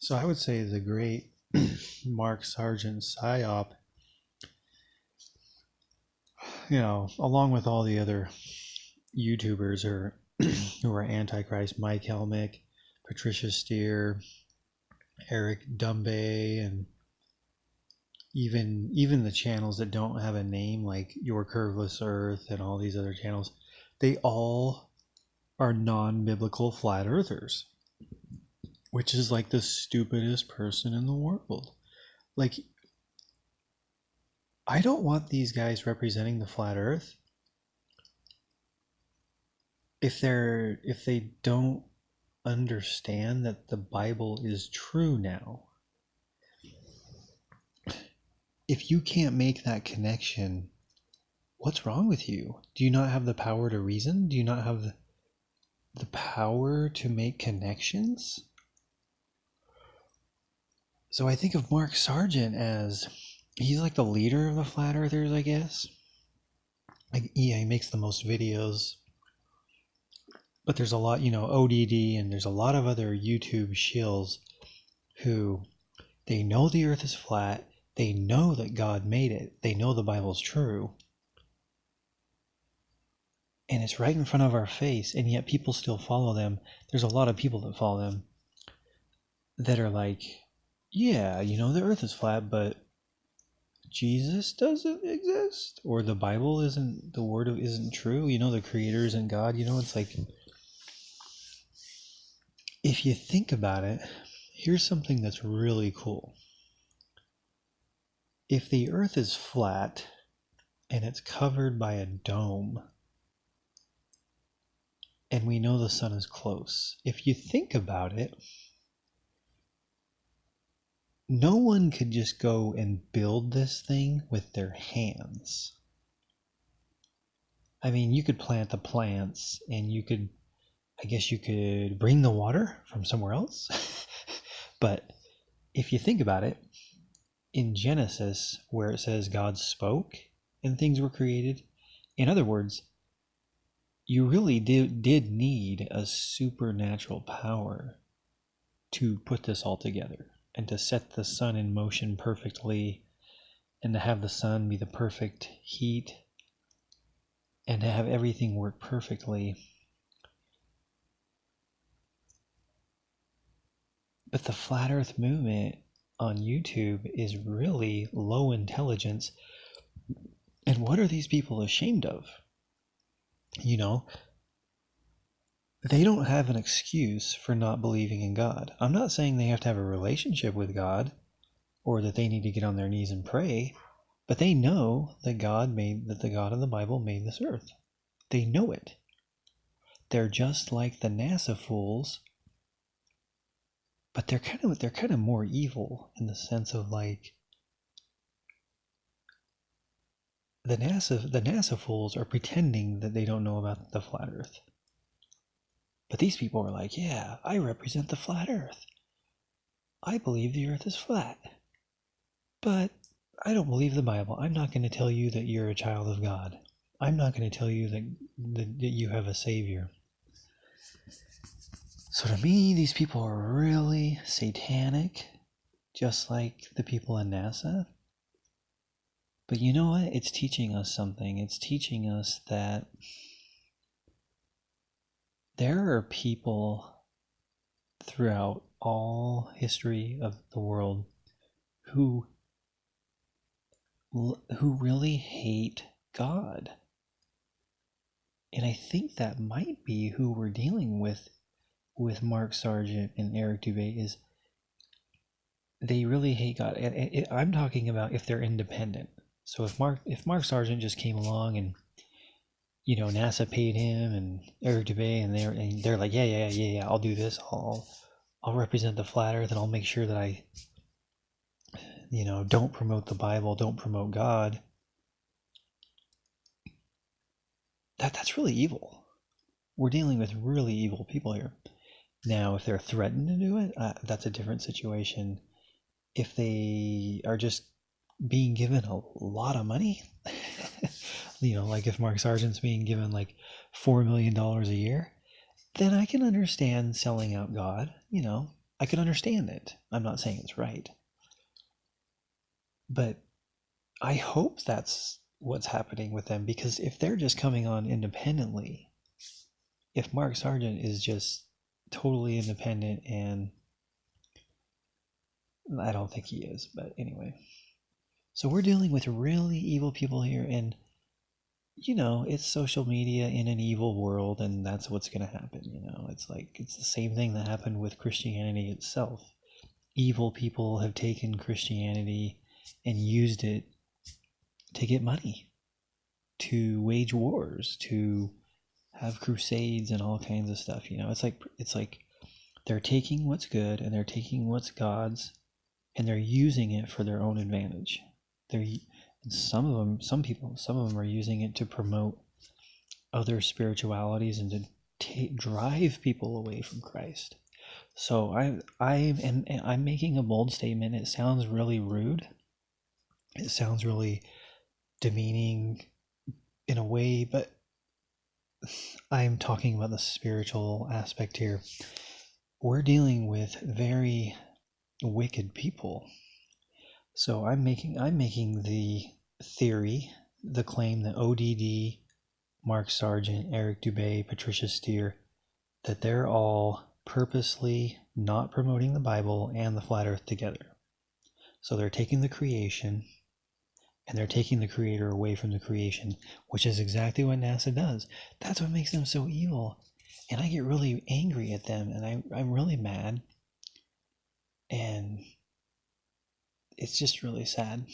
So I would say the great Mark Sargent psyop, along with all the other YouTubers who are Antichrist, Mike Helmick, Patricia Steer, Eric Dumbe, and even the channels that don't have a name like Your Curveless Earth and all these other channels, they all are non-biblical flat earthers, which is like the stupidest person in the world. Like, I don't want these guys representing the flat earth if they don't understand that the Bible is true now. If you can't make that connection, what's wrong with you? Do you not have the power to reason? Do you not have the power to make connections? So I think of Mark Sargent as, he's like the leader of the flat earthers, I guess. Like, yeah, he makes the most videos. But there's a lot, ODD, and there's a lot of other YouTube shills who, they know the earth is flat, they know that God made it, they know the Bible's true, and it's right in front of our face, and yet people still follow them. There's a lot of people that follow them that are like, yeah, the earth is flat, but Jesus doesn't exist, or the Bible isn't, the word isn't true, the creator isn't God. It's like, if you think about it, here's something that's really cool. If the earth is flat and it's covered by a dome, and we know the sun is close, if you think about it, no one could just go and build this thing with their hands. I mean, you could plant the plants, and you could bring the water from somewhere else. But if you think about it, in Genesis, where it says God spoke and things were created, in other words, you really did need a supernatural power to put this all together, and to set the sun in motion perfectly, and to have the sun be the perfect heat, and to have everything work perfectly. But the flat earth movement on YouTube is really low intelligence. And what are these people ashamed of? They don't have an excuse for not believing in God. I'm not saying they have to have a relationship with God, or that they need to get on their knees and pray, but they know that the God of the Bible made this earth. They know it. They're just like the NASA fools, but they're kind of more evil, in the sense of, like, the NASA fools are pretending that they don't know about the flat earth. But these people are like, yeah, I represent the flat earth. I believe the earth is flat. But I don't believe the Bible. I'm not going to tell you that you're a child of God. I'm not going to tell you that you have a savior. So to me, these people are really satanic, just like the people in NASA. But you know what? It's teaching us something. It's teaching us that there are people throughout all history of the world who really hate God. And I think that might be who we're dealing with Mark Sargent and Eric Dubé, is they really hate God. And I'm talking about if they're independent. So if Mark Sargent just came along and NASA paid him and Eric Dubé, and they're like, yeah, I'll do this. I'll represent the flat earth, and I'll make sure that I don't promote the Bible, don't promote God. That's really evil. We're dealing with really evil people here. Now, if they're threatened to do it, that's a different situation. If they are just being given a lot of money, like if Mark Sargent's being given like $4 million a year, then I can understand selling out God. I can understand it. I'm not saying it's right. But I hope that's what's happening with them, because if they're just coming on independently, if Mark Sargent is just totally independent, and I don't think he is, but anyway. So we're dealing with really evil people here, and it's social media in an evil world, and that's what's going to happen. It's like it's the same thing that happened with Christianity itself. Evil people have taken Christianity and used it to get money, to wage wars, to have crusades and all kinds of stuff. It's like they're taking what's good and they're taking what's God's, and they're using it for their own advantage. Some of them are using it to promote other spiritualities and to drive people away from Christ. So I'm making a bold statement. It sounds really rude. It sounds really demeaning in a way, but I'm talking about the spiritual aspect here. We're dealing with very wicked people. So I'm making the theory, the claim that ODD, Mark Sargent, Eric Dubay, Patricia Steer, that they're all purposely not promoting the Bible and the flat earth together. So they're taking the creation and they're taking the creator away from the creation, which is exactly what NASA does. That's what makes them so evil. And I get really angry at them, and I'm really mad. And it's just really sad.